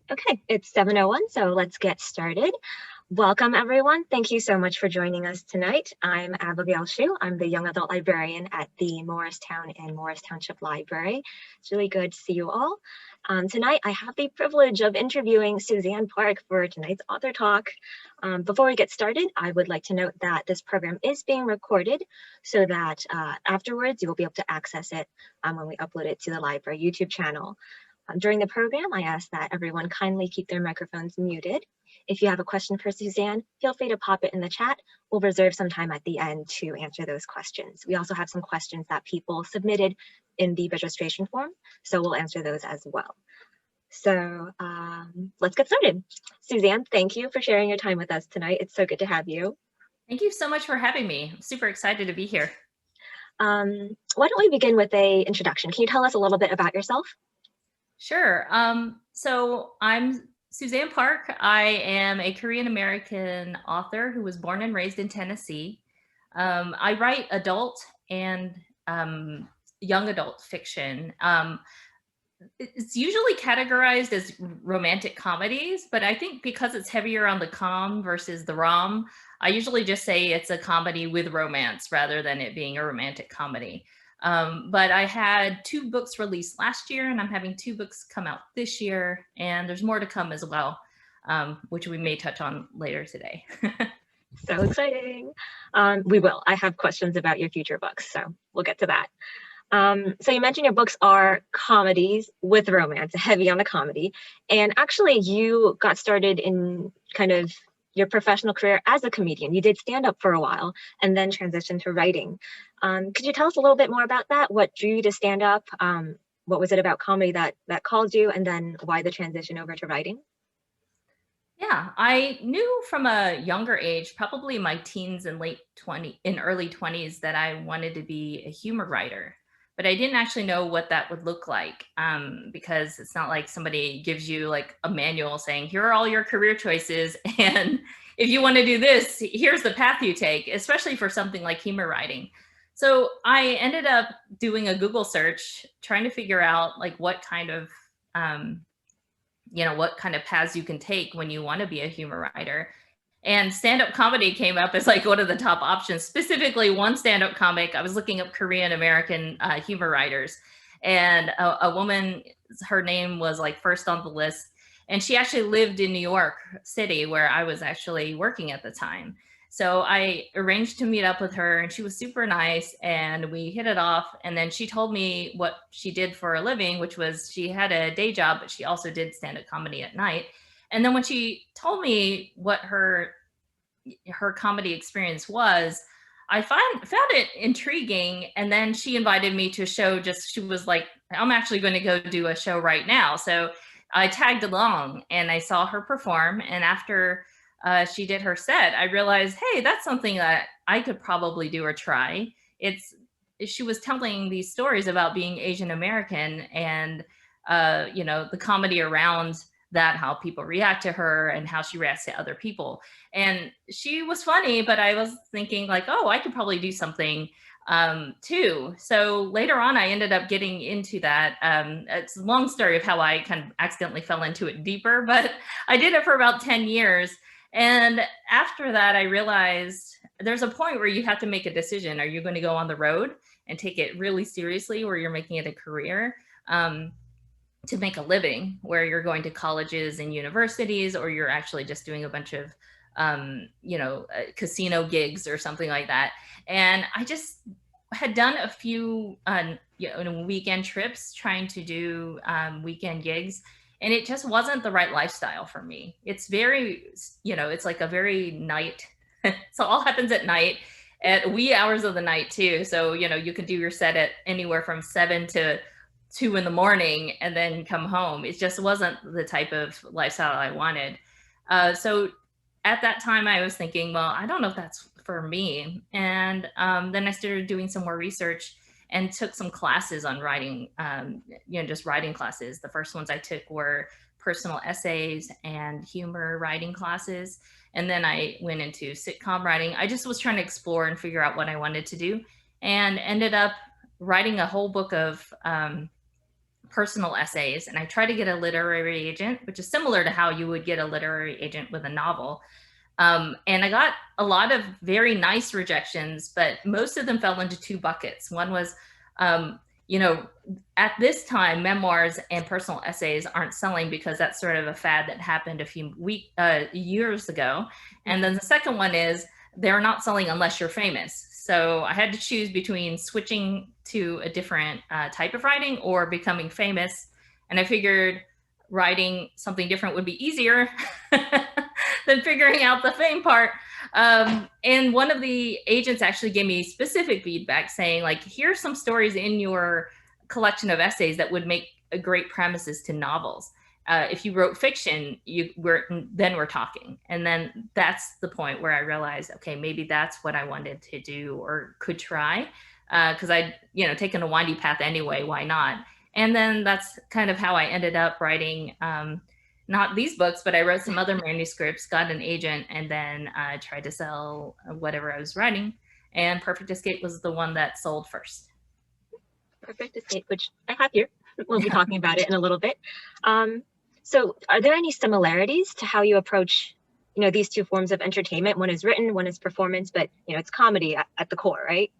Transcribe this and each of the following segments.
Okay, it's 7:01, so let's get started. Welcome, everyone. Thank you so much for joining us tonight. I'm Abigail Shu. I'm the young adult librarian at the Morristown and Morris Township Library. It's really good to see you all. Tonight, I have the privilege of interviewing Suzanne Park for tonight's author talk. Before we get started, I would like to note that this program is being recorded so that afterwards you will be able to access it when we upload it to the library YouTube channel. During the program, I ask that everyone kindly keep their microphones muted. If you have a question for Suzanne, feel free to pop it in the chat. We'll reserve some time at the end to answer those questions. We also have some questions that people submitted in the registration form, so we'll answer those as well. So let's get started. Suzanne, thank you for sharing your time with us tonight. It's so good to have you. Thank you so much for having me. I'm super excited to be here. Why don't we begin with an introduction? Can you tell us a little bit about yourself? Sure. So I'm Suzanne Park. I am a Korean American author who was born and raised in Tennessee. I write adult and young adult fiction. It's usually categorized as romantic comedies, but I think because it's heavier on the com versus the rom, I usually just say it's a comedy with romance rather than it being a romantic comedy. But I had 2 books released last year, and I'm having 2 books come out this year, and there's more to come as well, which we may touch on later today. So exciting. We will. I have questions about your future books, so we'll get to that. So you mentioned your books are comedies with romance, heavy on the comedy. And actually, you got started in kind of your professional career as a comedian. You did stand up for a while and then transitioned to writing. Could you tell us a little bit more about that? What drew you to stand up? What was it about comedy that called you? And then why the transition over to writing? Yeah, I knew from a younger age, probably my teens and early 20s, that I wanted to be a humor writer. But I didn't actually know what that would look like, because it's not like somebody gives you like a manual saying, here are all your career choices. And if you want to do this, here's the path you take, especially for something like humor writing. So I ended up doing a Google search, trying to figure out like what kind of paths you can take when you want to be a humor writer. And stand-up comedy came up as like one of the top options, specifically one stand-up comic. I was looking up Korean American humor writers, and a woman, her name was like first on the list. And she actually lived in New York City, where I was actually working at the time. So I arranged to meet up with her, and she was super nice, and we hit it off. And then she told me what she did for a living, which was she had a day job, but she also did stand-up comedy at night. And then when she told me what her comedy experience was, I found it intriguing. And then she invited me to a show. She was like, I'm actually going to go do a show right now. So I tagged along and I saw her perform. And after she did her set, I realized, hey, that's something that I could probably do or try. She was telling these stories about being Asian American and, the comedy around that, how people react to her and how she reacts to other people. And she was funny, but I was thinking like, oh, I could probably do something too. So later on, I ended up getting into that. It's a long story of how I kind of accidentally fell into it deeper, but I did it for about 10 years. And after that, I realized there's a point where you have to make a decision. Are you going to go on the road and take it really seriously, where you're making it a career? To make a living, where you're going to colleges and universities, or you're actually just doing a bunch of casino gigs or something like that. And I just had done a few weekend trips trying to do weekend gigs, and it just wasn't the right lifestyle for me. It's very, it's like a very night. So all happens at night, at wee hours of the night too. So, you can do your set at anywhere from 7 to 2 in the morning and then come home. It just wasn't the type of lifestyle I wanted. So at that time I was thinking, well, I don't know if that's for me. And then I started doing some more research and took some classes on writing, just writing classes. The first ones I took were personal essays and humor writing classes. And then I went into sitcom writing. I just was trying to explore and figure out what I wanted to do, and ended up writing a whole book of personal essays, and I tried to get a literary agent, which is similar to how you would get a literary agent with a novel. And I got a lot of very nice rejections, but most of them fell into two buckets. One was, you know, at this time, memoirs and personal essays aren't selling because that's sort of a fad that happened a few years ago. And then the second one is they're not selling unless you're famous. So I had to choose between switching to a different type of writing or becoming famous. And I figured writing something different would be easier than figuring out the fame part. And one of the agents actually gave me specific feedback saying, like, here's some stories in your collection of essays that would make a great premises to novels. If you wrote fiction, then we're talking. And then that's the point where I realized, okay, maybe that's what I wanted to do or could try, because I'd taken a windy path anyway. Why not? And then that's kind of how I ended up writing, not these books, but I wrote some other manuscripts, got an agent, and then tried to sell whatever I was writing. And Perfect Escape was the one that sold first. Perfect Escape, which I have here. We'll be talking about it in a little bit. So are there any similarities to how you approach, these two forms of entertainment? One is written, one is performance, but, it's comedy at the core, right?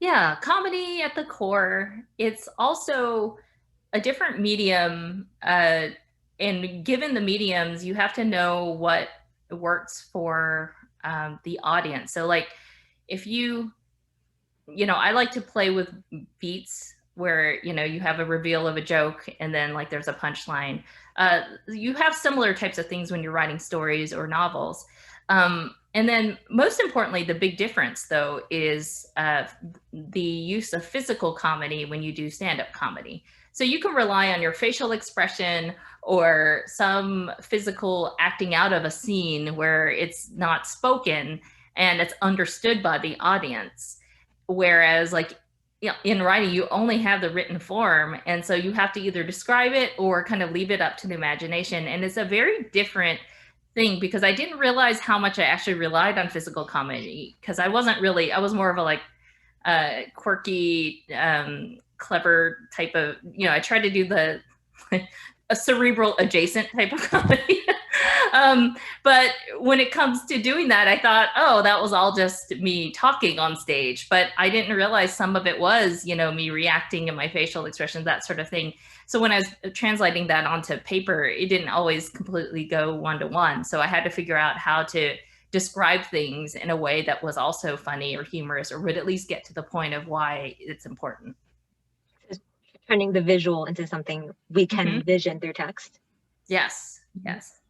Yeah, comedy at the core. It's also a different medium. And given the mediums, you have to know what works for the audience. So like if I like to play with beats where, you have a reveal of a joke and then like there's a punchline. You have similar types of things when you're writing stories or novels. And then most importantly, the big difference though is the use of physical comedy when you do stand-up comedy. So you can rely on your facial expression or some physical acting out of a scene where it's not spoken and it's understood by the audience. Whereas like in writing, you only have the written form. And so you have to either describe it or kind of leave it up to the imagination. And it's a very different thing because I didn't realize how much I actually relied on physical comedy because I was more of a like quirky, clever type of, I tried to do a cerebral adjacent type of comedy. But when it comes to doing that, I thought, oh, that was all just me talking on stage. But I didn't realize some of it was, me reacting and my facial expressions, that sort of thing. So when I was translating that onto paper, it didn't always completely go one-to-one. So I had to figure out how to describe things in a way that was also funny or humorous or would at least get to the point of why it's important. Turning the visual into something we can envision through text. Yes, yes.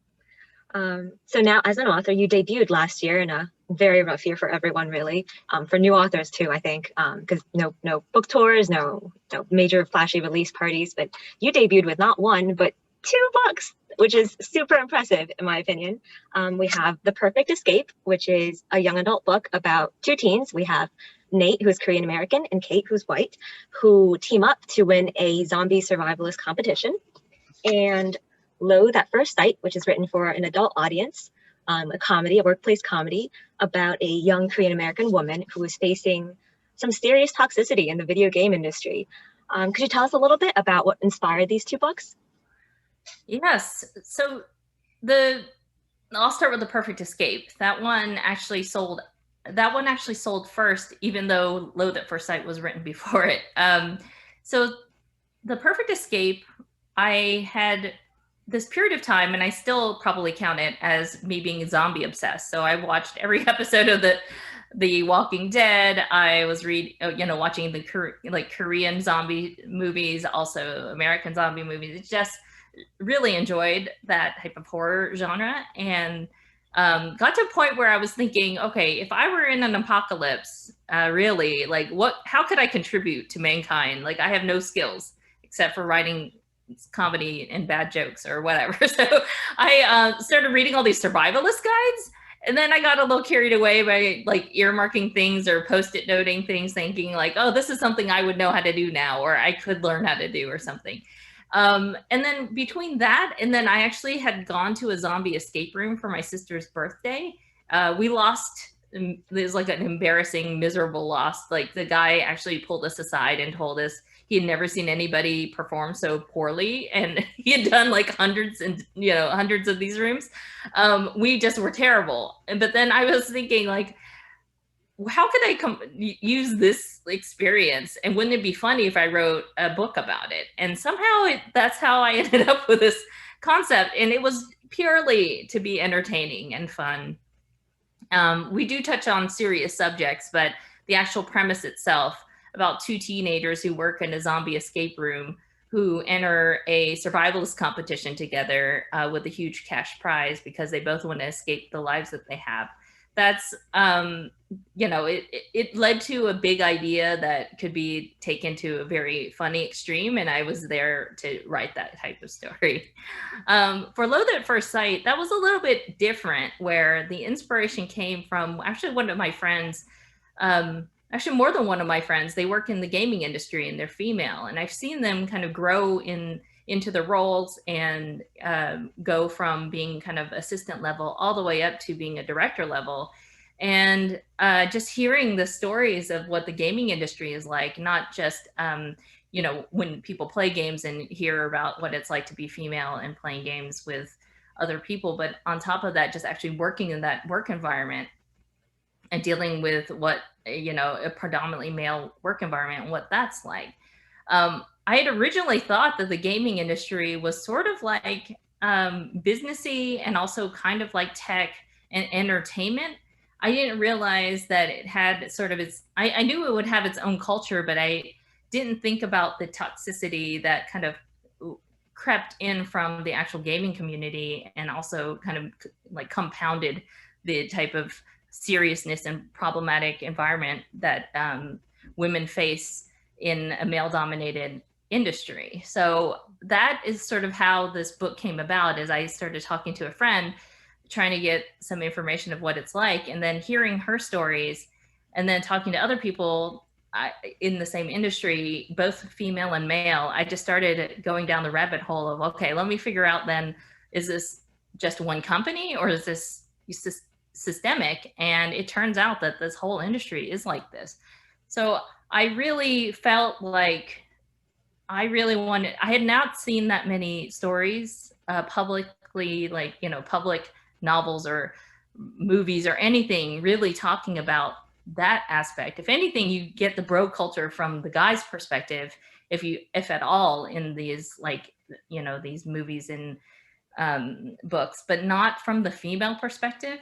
So now as an author, you debuted last year in a very rough year for everyone, really, for new authors too, I think, because no book tours, no major flashy release parties, but you debuted with not one, but 2 books, which is super impressive in my opinion. We have The Perfect Escape, which is a young adult book about 2 teens. We have Nate, who's Korean American, and Kate, who's white, who team up to win a zombie survivalist competition. And LOATHE at First Sight, which is written for an adult audience, a workplace comedy about a young Korean American woman who is facing some serious toxicity in the video game industry. Could you tell us a little bit about what inspired these 2 books? Yes. So I'll start with The Perfect Escape. That one actually sold first, even though LOATHE at First Sight was written before it. So The Perfect Escape, I had this period of time, and I still probably count it as me being zombie obsessed. So I watched every episode of the Walking Dead. I was watching the Korean zombie movies, also American zombie movies. It just really enjoyed that type of horror genre, and got to a point where I was thinking, okay, if I were in an apocalypse, really, like how could I contribute to mankind? Like I have no skills except for writing comedy and bad jokes or whatever. So I started reading all these survivalist guides, and then I got a little carried away by like earmarking things or post-it noting things, thinking like, oh, this is something I would know how to do now, or I could learn how to do or something. And then between that, and then I actually had gone to a zombie escape room for my sister's birthday. We lost, there's like an embarrassing, miserable loss. Like the guy actually pulled us aside and told us he had never seen anybody perform so poorly, and he had done like hundreds of these rooms. We just were terrible. But then I was thinking, like, how could I use this experience, and wouldn't it be funny if I wrote a book about it? And somehow that's how I ended up with this concept, and it was purely to be entertaining and fun. We do touch on serious subjects, but the actual premise itself, about two teenagers who work in a zombie escape room who enter a survivalist competition together with a huge cash prize because they both want to escape the lives that they have. That's, it led to a big idea that could be taken to a very funny extreme, and I was there to write that type of story. For Loathe at First Sight, that was a little bit different, where the inspiration came from actually one of my friends, actually more than one of my friends. They work in the gaming industry and they're female, and I've seen them kind of grow into the roles and go from being kind of assistant level all the way up to being a director level. And just hearing the stories of what the gaming industry is like, not just, when people play games and hear about what it's like to be female and playing games with other people, but on top of that, just actually working in that work environment and dealing with what, a predominantly male work environment and what that's like. I had originally thought that the gaming industry was sort of like businessy and also kind of like tech and entertainment. I didn't realize that it had sort of I knew it would have its own culture, but I didn't think about the toxicity that kind of crept in from the actual gaming community, and also kind of like compounded the type of seriousness and problematic environment that women face in a male-dominated industry. So that is sort of how this book came about, as I started talking to a friend, trying to get some information of what it's like, and then hearing her stories, and then talking to other people in the same industry, both female and male. I just started going down the rabbit hole of, okay, let me figure out then, is this just one company or is this systemic? And it turns out that this whole industry is like this. So I really felt like I had not seen that many stories publicly, like, public novels or movies or anything really talking about that aspect. If anything, you get the bro culture from the guy's perspective, if at all, in these, like, these movies and books, but not from the female perspective.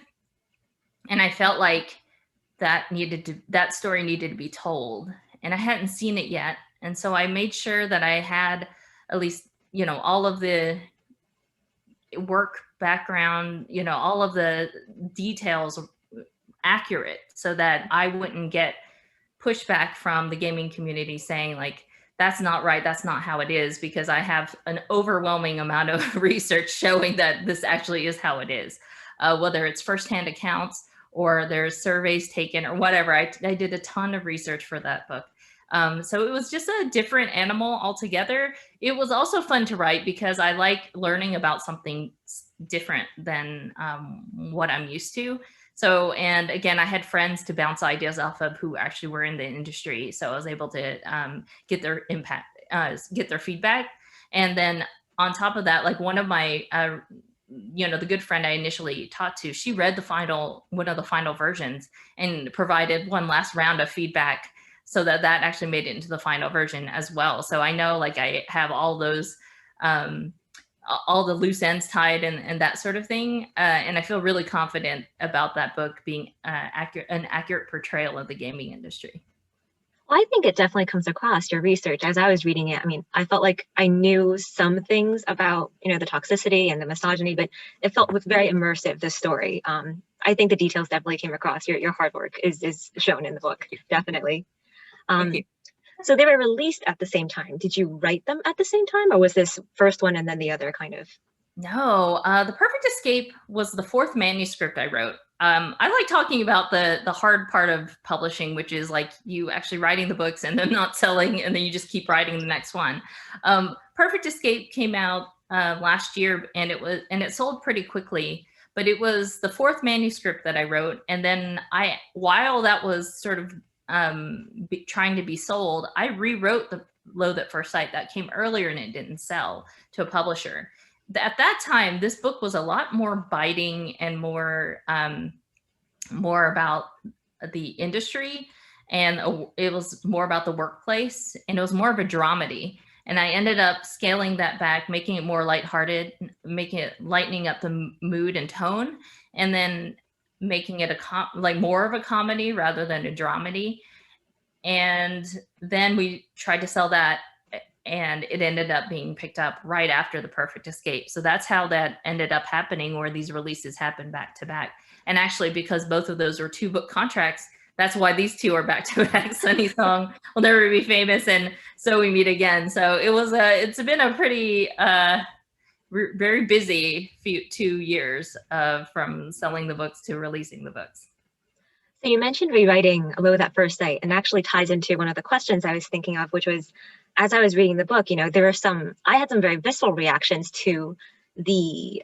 And I felt like that story needed to be told, and I hadn't seen it yet. And so I made sure that I had at least, all of the work background, all of the details accurate, so that I wouldn't get pushback from the gaming community saying, like, that's not right, that's not how it is, because I have an overwhelming amount of research showing that this actually is how it is, whether it's firsthand accounts or there's surveys taken or whatever. I did a ton of research for that book. So it was just a different animal altogether. It was also fun to write because I like learning about something different than what I'm used to. So, and again, I had friends to bounce ideas off of who actually were in the industry. So I was able to get their get their feedback. And then on top of that, like, one of my, the good friend I initially taught to, she read one of the final versions and provided one last round of feedback, so that actually made it into the final version as well. So I know, like, I have all those, all the loose ends tied and that sort of thing. And I feel really confident about that book being an accurate portrayal of the gaming industry. Well, I think it definitely comes across your research. As I was reading it, I mean, I felt like I knew some things about, the toxicity and the misogyny, but it felt very immersive, this story. I think the details definitely came across. Your hard work is shown in the book, definitely. So they were released at the same time. Did you write them at the same time, or was this first one and then the other kind of? No, The Perfect Escape was the fourth manuscript I wrote. I like talking about the hard part of publishing, which is like you actually writing the books and then not selling, and then you just keep writing the next one. Perfect Escape came out last year, and it sold pretty quickly. But it was the fourth manuscript that I wrote, and then while that was sort of trying to be sold, I rewrote Loathe at First Sight that came earlier and it didn't sell to a publisher. At that time, this book was a lot more biting and more about the industry, and it was more about the workplace, and it was more of a dramedy. And I ended up scaling that back, making it more lighthearted, lightening up the mood and tone, and then making it like more of a comedy rather than a dramedy. And then we tried to sell that, and it ended up being picked up right after The Perfect Escape. So that's how that ended up happening, where these releases happened back to back. And actually, because both of those were 2-book contracts, that's why these two are back to back. Sunny Song Will Never Be Famous and So We Meet Again. So it's been a pretty very busy 2 years from selling the books to releasing the books. So you mentioned rewriting Loathe at First Sight, and actually ties into one of the questions I was thinking of, which was, as I was reading the book, I had some very visceral reactions to the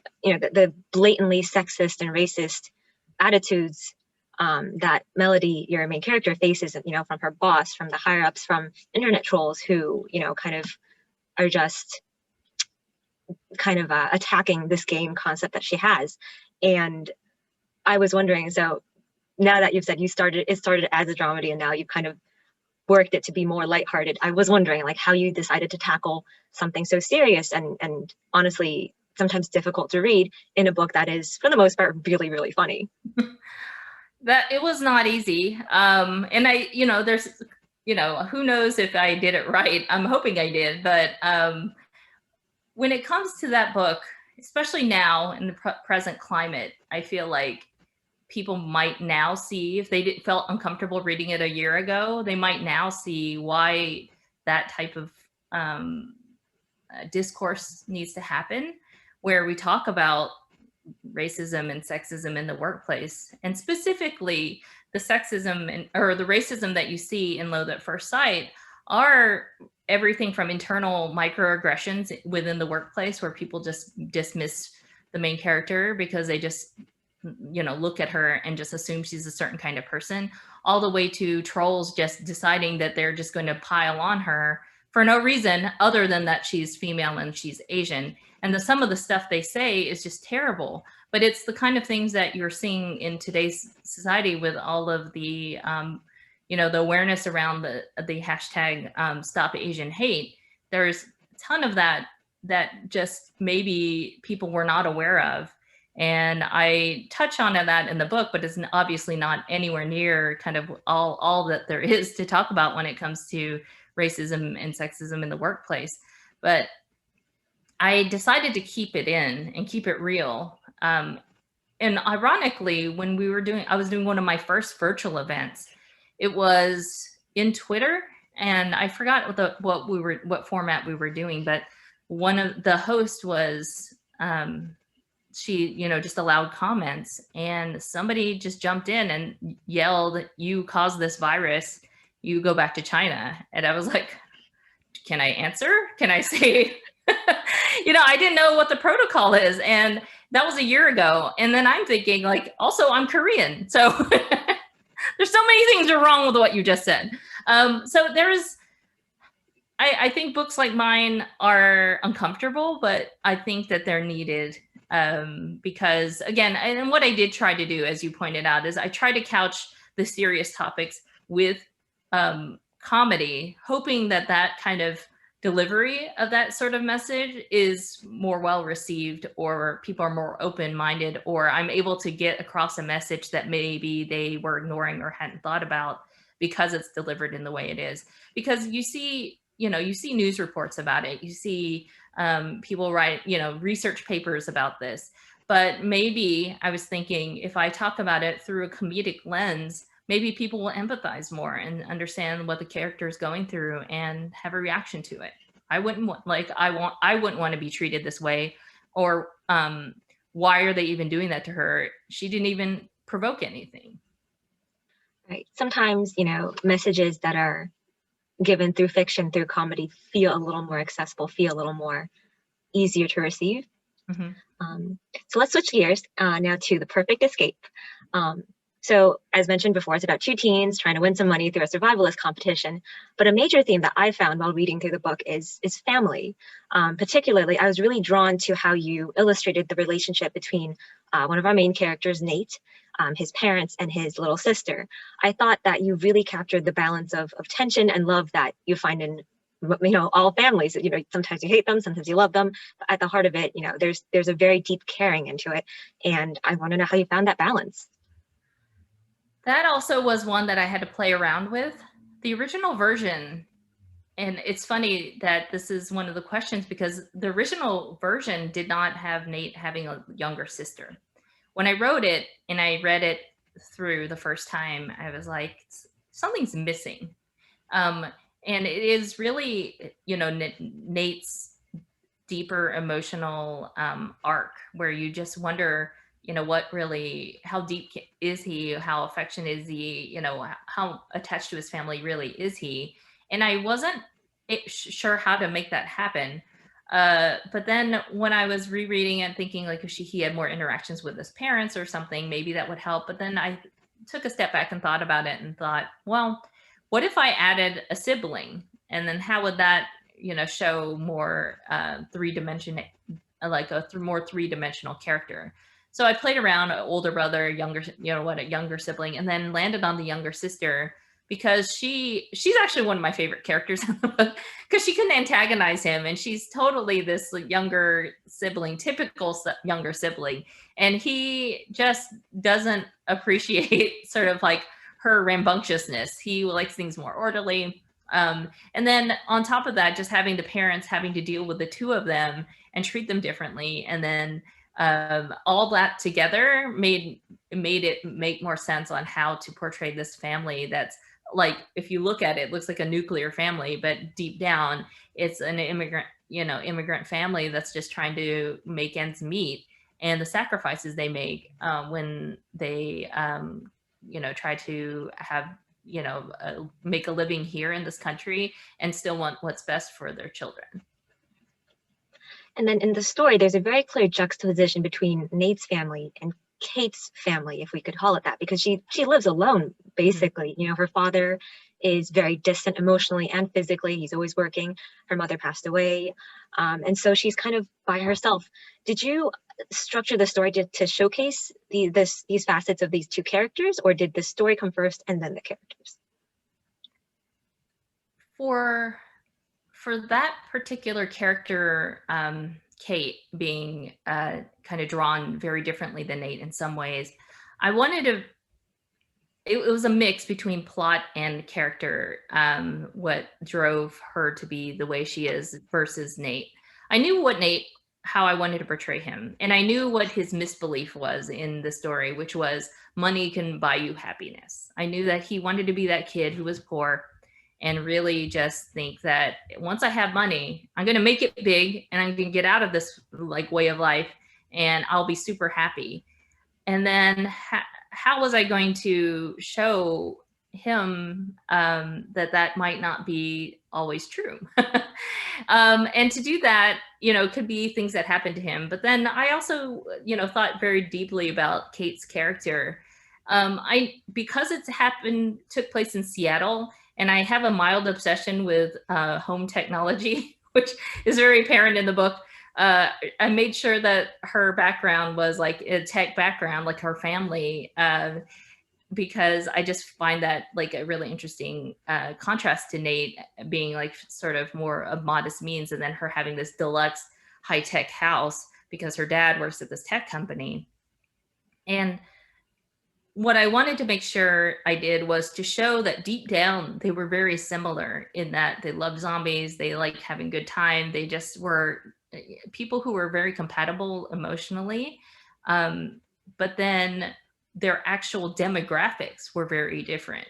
blatantly sexist and racist attitudes that Melody, your main character, faces, from her boss, from the higher ups, from internet trolls who, kind of are just attacking this game concept that she has. And I was wondering, so now that you've said it started as a dramedy and now you've kind of worked it to be more lighthearted, I was wondering how you decided to tackle something so serious and honestly sometimes difficult to read in a book that is, for the most part, really, really funny. That it was not easy. And there's, who knows if I did it right. I'm hoping I did. But when it comes to that book, especially now in the present climate, I feel like people might now see, if they felt uncomfortable reading it a year ago, they might now see why that type of discourse needs to happen, where we talk about racism and sexism in the workplace, and specifically the sexism or the racism that you see in Loathe at First Sight are everything from internal microaggressions within the workplace, where people just dismiss the main character because they just look at her and just assume she's a certain kind of person, all the way to trolls just deciding that they're just going to pile on her for no reason other than that she's female and she's Asian. And some of the stuff they say is just terrible. But it's the kind of things that you're seeing in today's society with all of the, the awareness around the hashtag Stop Asian Hate. There's a ton of that just maybe people were not aware of. And I touch on that in the book, but it's obviously not anywhere near kind of all that there is to talk about when it comes to racism and sexism in the workplace. But I decided to keep it in and keep it real. And ironically, when I was doing one of my first virtual events, it was in Twitter, and I forgot what format we were doing, but one of the hosts was, she, just allowed comments, and somebody just jumped in and yelled, "You caused this virus, you go back to China." And I was like, can I answer? Can I say, I didn't know what the protocol is. And that was a year ago. And then I'm thinking also I'm Korean. So there's so many things are wrong with what you just said. So I think books like mine are uncomfortable, but I think that they're needed. Because again, and what I did try to do, as you pointed out, is I try to couch the serious topics with comedy, hoping that kind of delivery of that sort of message is more well received, or people are more open-minded, or I'm able to get across a message that maybe they were ignoring or hadn't thought about because it's delivered in the way it is. Because you see news reports about it, you see people write, research papers about this. But maybe I was thinking, if I talk about it through a comedic lens, maybe people will empathize more and understand what the character is going through and have a reaction to it. I wouldn't want to be treated this way, or why are they even doing that to her? She didn't even provoke anything. Right. Sometimes, messages that are given through fiction, through comedy, feel a little more accessible, feel a little more easier to receive. Mm-hmm. So let's switch gears now to The Perfect Escape. So, as mentioned before, it's about two teens trying to win some money through a survivalist competition. But a major theme that I found while reading through the book is family. Particularly, I was really drawn to how you illustrated the relationship between one of our main characters, Nate, his parents, and his little sister. I thought that you really captured the balance of tension and love that you find in all families. Sometimes you hate them, sometimes you love them, but at the heart of it, there's a very deep caring into it. And I want to know how you found that balance. That also was one that I had to play around with. The original version, and it's funny that this is one of the questions because the original version did not have Nate having a younger sister. When I wrote it and I read it through the first time, I was like, something's missing. And it is really, Nate's deeper emotional arc where you just wonder, how deep is he? How affectionate is he? How attached to his family really is he? And I wasn't sure how to make that happen. But then when I was rereading and thinking like if he had more interactions with his parents or something, maybe that would help. But then I took a step back and thought about it and thought, well, what if I added a sibling? And then how would that, show more three-dimensional, like a more three-dimensional character? So I played around older brother, younger, a younger sibling, and then landed on the younger sister because she's actually one of my favorite characters in the book because she can antagonize him and she's totally this younger sibling, typical younger sibling. And he just doesn't appreciate sort of like her rambunctiousness. He likes things more orderly. And then on top of that, just having the parents having to deal with the two of them and treat them differently. And then all that together made it make more sense on how to portray this family that's like, if you look at it, it looks like a nuclear family, but deep down, it's an immigrant family that's just trying to make ends meet. And the sacrifices they make when they, try to have, make a living here in this country and still want what's best for their children. And then in the story, there's a very clear juxtaposition between Nate's family and Kate's family, if we could call it that, because she lives alone, basically. Her father is very distant emotionally and physically. He's always working. Her mother passed away. And so she's kind of by herself. Did you structure the story to showcase these facets of these two characters, or did the story come first and then the characters? For that particular character, Kate being kind of drawn very differently than Nate in some ways, I wanted to, it was a mix between plot and character, what drove her to be the way she is versus Nate. I knew how I wanted to portray him. And I knew what his misbelief was in the story, which was money can buy you happiness. I knew that he wanted to be that kid who was poor and really just think that once I have money, I'm going to make it big and I'm going to get out of this like way of life and I'll be super happy. And then how was I going to show him that might not be always true? And to do that, could be things that happened to him. But then I also, thought very deeply about Kate's character. Because took place in Seattle, and I have a mild obsession with home technology, which is very apparent in the book. I made sure that her background was like a tech background, like her family, because I just find that like a really interesting contrast to Nate being like sort of more of modest means, and then her having this deluxe high-tech house because her dad works at this tech company. And what I wanted to make sure I did was to show that deep down, they were very similar in that they loved zombies. They liked having good time. They just were people who were very compatible emotionally. But then their actual demographics were very different.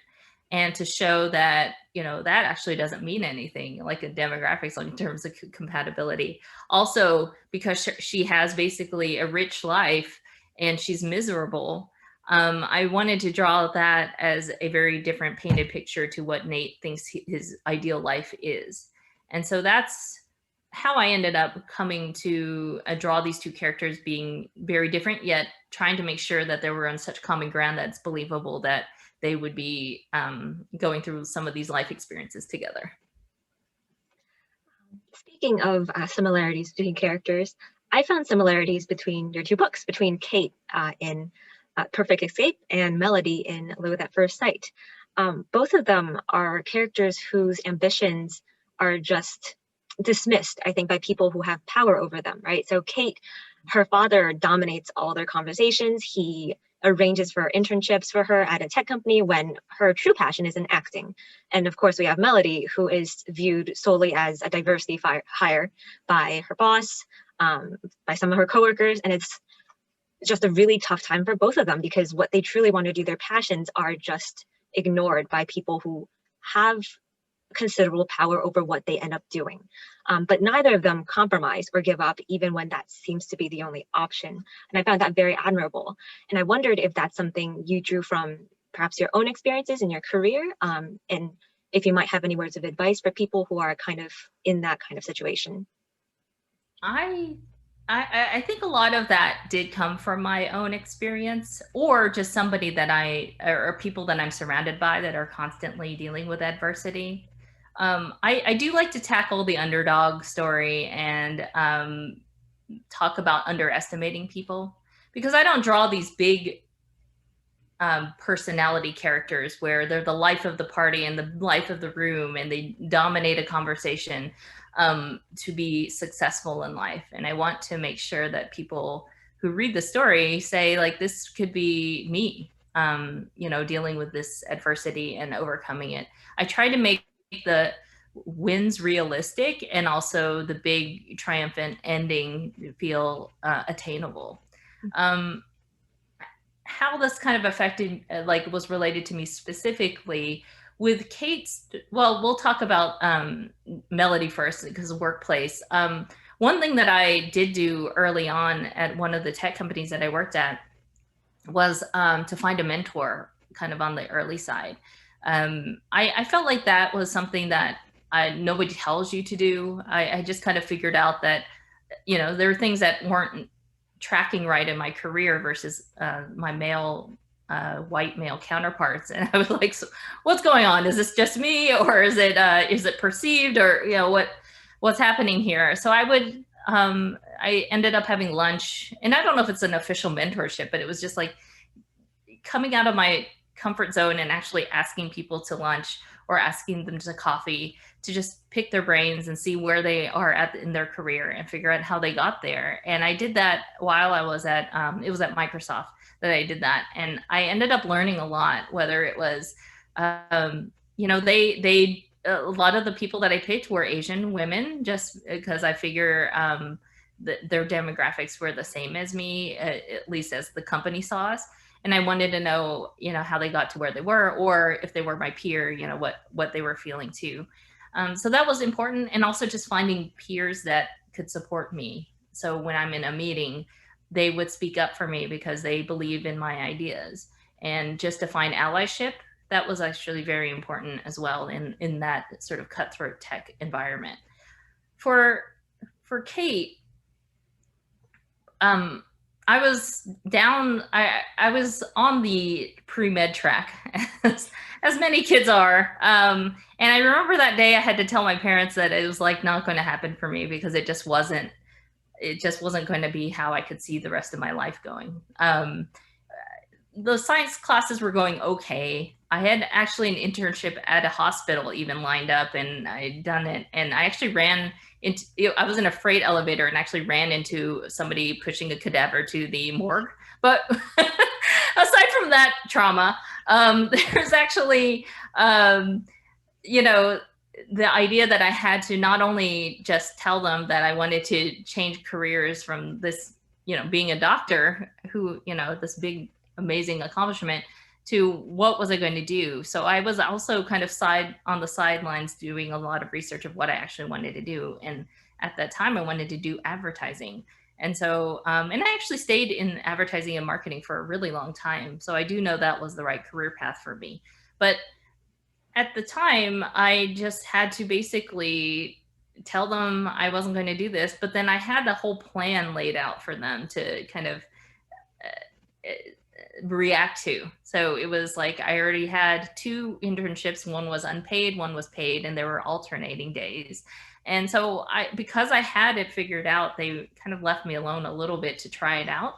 And to show that, that actually doesn't mean anything like a demographics like in terms of compatibility. Also, because she has basically a rich life and she's miserable, I wanted to draw that as a very different painted picture to what Nate thinks his ideal life is. And so that's how I ended up coming to draw these two characters being very different, yet trying to make sure that they were on such common ground that it's believable that they would be going through some of these life experiences together. Speaking of similarities between characters, I found similarities between your two books, between Kate in Perfect Escape and Melody in Loathe at First Sight. Both of them are characters whose ambitions are just dismissed, I think, by people who have power over them, right? So Kate, her father dominates all their conversations. He arranges for internships for her at a tech company when her true passion is in acting. And of course, we have Melody, who is viewed solely as a diversity hire by her boss, by some of her coworkers. And it's just a really tough time for both of them because what they truly want to do, their passions, are just ignored by people who have considerable power over what they end up doing. But neither of them compromise or give up, even when that seems to be the only option. And I found that very admirable. And I wondered if that's something you drew from perhaps your own experiences in your career, and if you might have any words of advice for people who are kind of in that kind of situation. I I think a lot of that did come from my own experience, or just somebody that or people that I'm surrounded by that are constantly dealing with adversity. I do like to tackle the underdog story and talk about underestimating people, because I don't draw these big personality characters where they're the life of the party and the life of the room and they dominate a conversation to be successful in life. And I want to make sure that people who read the story say, like, this could be me, dealing with this adversity and overcoming it. I try to make the wins realistic and also the big triumphant ending feel attainable. Um, how this kind of affected, was related to me specifically with Kate's, well, we'll talk about Melody first because of workplace. One thing that I did do early on at one of the tech companies that I worked at was to find a mentor kind of on the early side. I felt like that was something that nobody tells you to do. I just kind of figured out that, there were things that weren't tracking right in my career versus my white male counterparts, and I was like, so what's going on? Is this just me, or is it perceived, or what's happening here? So I ended up having lunch, and I don't know if it's an official mentorship, but it was just like coming out of my comfort zone and actually asking people to lunch or asking them to coffee to just pick their brains and see where they are in their career and figure out how they got there. And I did that while I was it was at Microsoft that I did that. And I ended up learning a lot, whether it was, a lot of the people that I picked were Asian women, just because I figure their demographics were the same as me, at least as the company saw us. And I wanted to know, how they got to where they were, or if they were my peer, what they were feeling too. So that was important. And also just finding peers that could support me. So when I'm in a meeting, they would speak up for me because they believe in my ideas. And just to find allyship, that was actually very important as well in that sort of cutthroat tech environment. For Kate, I was down, I was on the pre-med track, as many kids are. And I remember that day I had to tell my parents that it was like not going to happen for me because it just wasn't going to be how I could see the rest of my life going. The science classes were going okay. I had actually an internship at a hospital even lined up, and I'd done it. And I actually I was in a freight elevator and actually ran into somebody pushing a cadaver to the morgue. But aside from that trauma, there's actually, the idea that I had to not only just tell them that I wanted to change careers from this, being a doctor who, this big, amazing accomplishment, to what was I going to do. So I was also kind of on the sidelines doing a lot of research of what I actually wanted to do. And at that time I wanted to do advertising. And so, and I actually stayed in advertising and marketing for a really long time. So I do know that was the right career path for me. But at the time, I just had to basically tell them I wasn't going to do this, but then I had the whole plan laid out for them to kind of react to. So it was like I already had 2 internships. One was unpaid, one was paid, and there were alternating days. And so because I had it figured out, they kind of left me alone a little bit to try it out.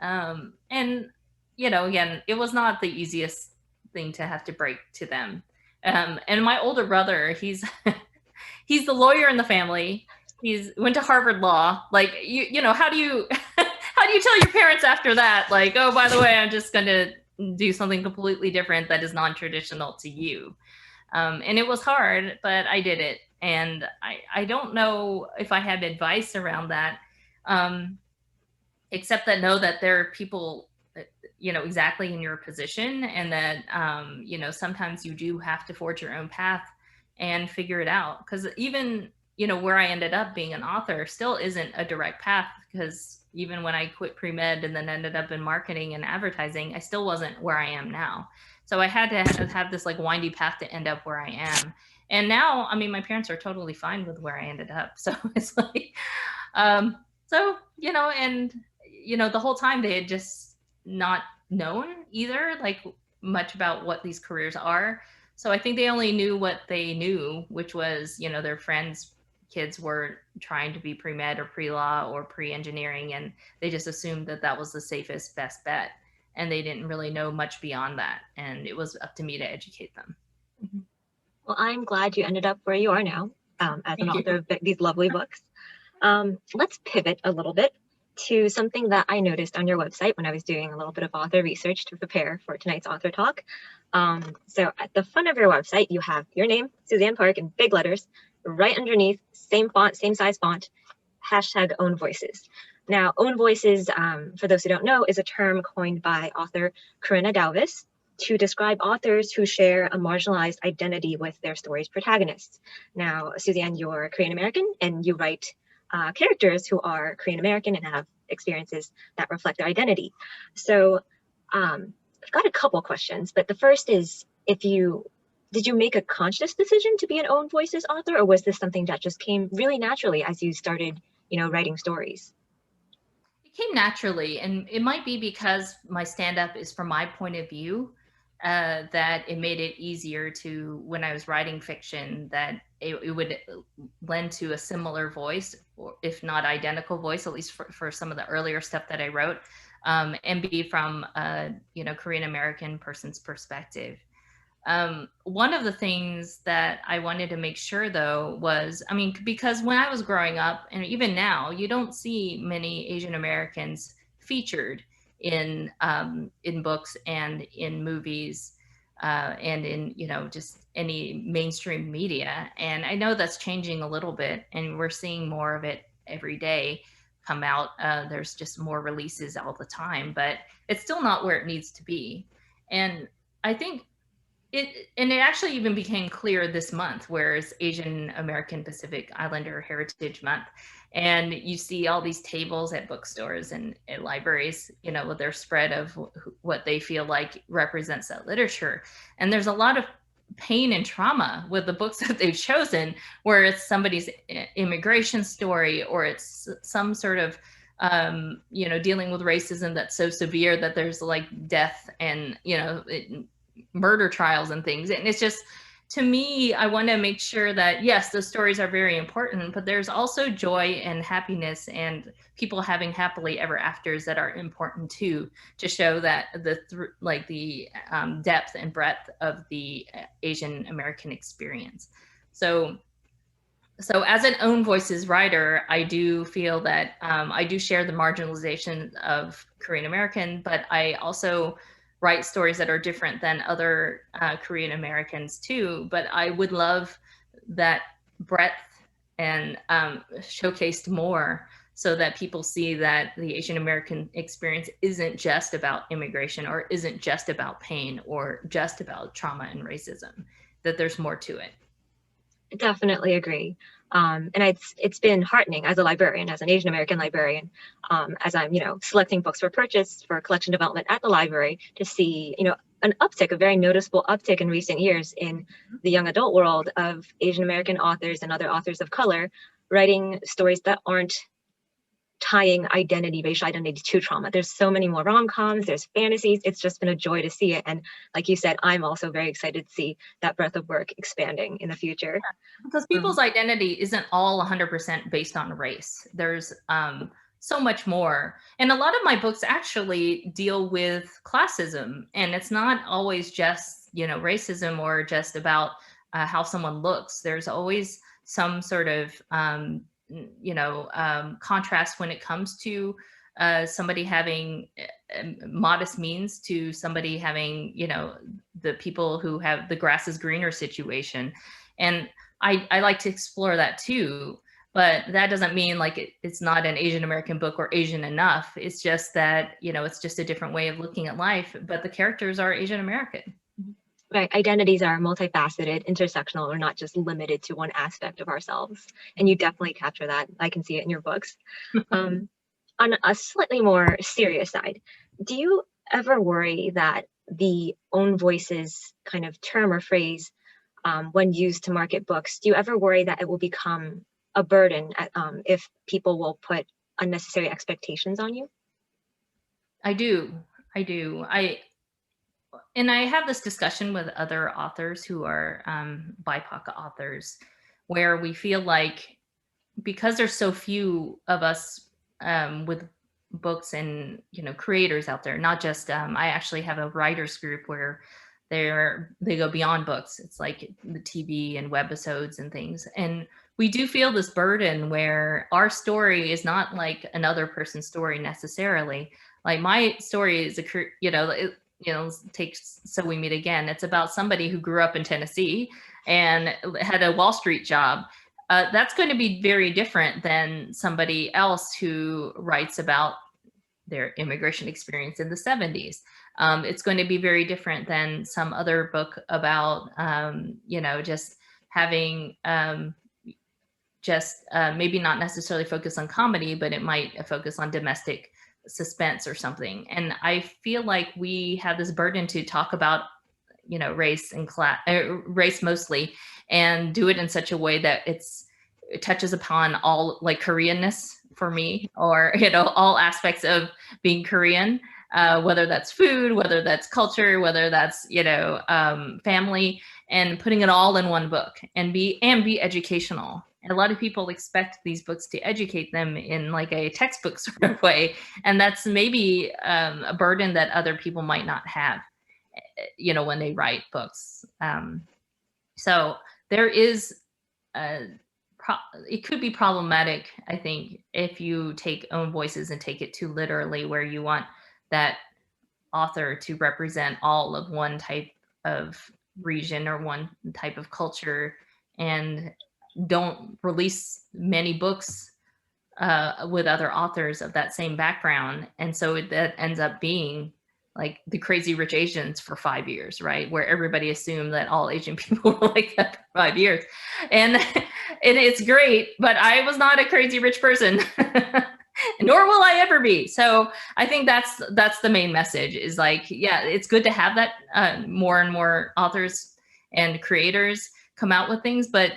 And again, it was not the easiest thing to have to break to them. And my older brother, he's he's the lawyer in the family. He's went to Harvard Law. Like, how do you how do you tell your parents after that? Like, oh, by the way, I'm just going to do something completely different that is non-traditional to you. And it was hard, but I did it. And I don't know if I had advice around that, except that know that there are people, exactly in your position, and that, sometimes you do have to forge your own path and figure it out. Because even, where I ended up being an author still isn't a direct path, because even when I quit pre-med and then ended up in marketing and advertising, I still wasn't where I am now. So I had to have this like windy path to end up where I am. And now, I mean, my parents are totally fine with where I ended up. So it's like, and, the whole time they had just not known either, like, much about what these careers are. So I think they only knew what they knew, which was, their friends' kids were trying to be pre-med or pre-law or pre-engineering, and they just assumed that that was the safest, best bet. And they didn't really know much beyond that. And it was up to me to educate them. Mm-hmm. Well, I'm glad you ended up where you are now, as an author of these lovely books. Let's pivot a little bit to something that I noticed on your website when I was doing a little bit of author research to prepare for tonight's author talk. So at the front of your website, you have your name, Suzanne Park, in big letters. Right underneath, same font, same size font, hashtag own voices. Now, own voices, for those who don't know, is a term coined by author Corinna Dalvis to describe authors who share a marginalized identity with their story's protagonists. Now, Suzanne, you're Korean American, and you write characters who are Korean American and have experiences that reflect their identity. So I've got a couple questions, but the first is, did you make a conscious decision to be an own voices author, or was this something that just came really naturally as you started, writing stories? It came naturally, and it might be because my stand-up is from my point of view, that it made it easier to, when I was writing fiction, that it would lend to a similar voice, or if not identical voice, at least for some of the earlier stuff that I wrote, and be from a Korean American person's perspective. One of the things that I wanted to make sure, though, was, because when I was growing up, and even now, you don't see many Asian Americans featured in books and in movies, and in just any mainstream media. And I know that's changing a little bit, and we're seeing more of it every day come out. There's just more releases all the time, but it's still not where it needs to be. And I think it actually even became clear this month, where it's Asian American Pacific Islander Heritage Month. And you see all these tables at bookstores and at libraries, with their spread of what they feel like represents that literature. And there's a lot of pain and trauma with the books that they've chosen, where it's somebody's immigration story, or it's some sort of, dealing with racism that's so severe that there's like death and, murder trials and things. And it's just, to me, I want to make sure that, yes, those stories are very important, but there's also joy and happiness and people having happily ever afters that are important too, to show that the depth and breadth of the Asian American experience. So as an own voices writer, I do feel that I do share the marginalization of Korean American, but I also write stories that are different than other Korean Americans too. But I would love that breadth and showcased more, so that people see that the Asian American experience isn't just about immigration, or isn't just about pain, or just about trauma and racism, that there's more to it. I definitely agree. And it's been heartening as a librarian, as an Asian American librarian, as I'm, selecting books for purchase for collection development at the library, to see, an uptick, a very noticeable uptick in recent years in the young adult world of Asian American authors and other authors of color writing stories that aren't tying racial identity to trauma. There's so many more rom-coms, there's fantasies. It's just been a joy to see it. And like you said, I'm also very excited to see that breadth of work expanding in the future. Because people's identity isn't all 100% based on race. There's so much more. And a lot of my books actually deal with classism, and it's not always just, racism or just about how someone looks. There's always some sort of contrast when it comes to somebody having modest means to somebody having, the people who have the grass is greener situation. And I like to explore that too, but that doesn't mean like it's not an Asian American book or Asian enough. It's just that, it's just a different way of looking at life, but the characters are Asian American. Right, identities are multifaceted, intersectional, or not just limited to one aspect of ourselves. And you definitely capture that. I can see it in your books. On a slightly more serious side, do you ever worry that the own voices kind of term or phrase, when used to market books, do you ever worry that it will become a burden if people will put unnecessary expectations on you? I do. And I have this discussion with other authors who are BIPOC authors, where we feel like because there's so few of us with books and creators out there, not just I actually have a writers group where they go beyond books. It's like the TV and webisodes and things, and we do feel this burden where our story is not like another person's story necessarily. Like my story is take So We Meet Again. It's about somebody who grew up in Tennessee and had a Wall Street job. That's going to be very different than somebody else who writes about their immigration experience in the 70s. It's going to be very different than some other book about, just having maybe not necessarily focus on comedy, but it might focus on domestic suspense or something. And I feel like we have this burden to talk about, race and race mostly, and do it in such a way that it touches upon all, like Koreanness for me, or, all aspects of being Korean, whether that's food, whether that's culture, whether that's, family, and putting it all in one book and be educational. And a lot of people expect these books to educate them in like a textbook sort of way. And that's maybe a burden that other people might not have, when they write books. So there is, it could be problematic, I think, if you take own voices and take it too literally, where you want that author to represent all of one type of region or one type of culture, and don't release many books with other authors of that same background. And so that ends up being like the Crazy Rich Asians for 5 years, right? Where everybody assumed that all Asian people were like that for 5 years. And it's great, but I was not a crazy rich person, nor will I ever be. So I think that's the main message, is like, yeah, it's good to have that more and more authors and creators come out with things, but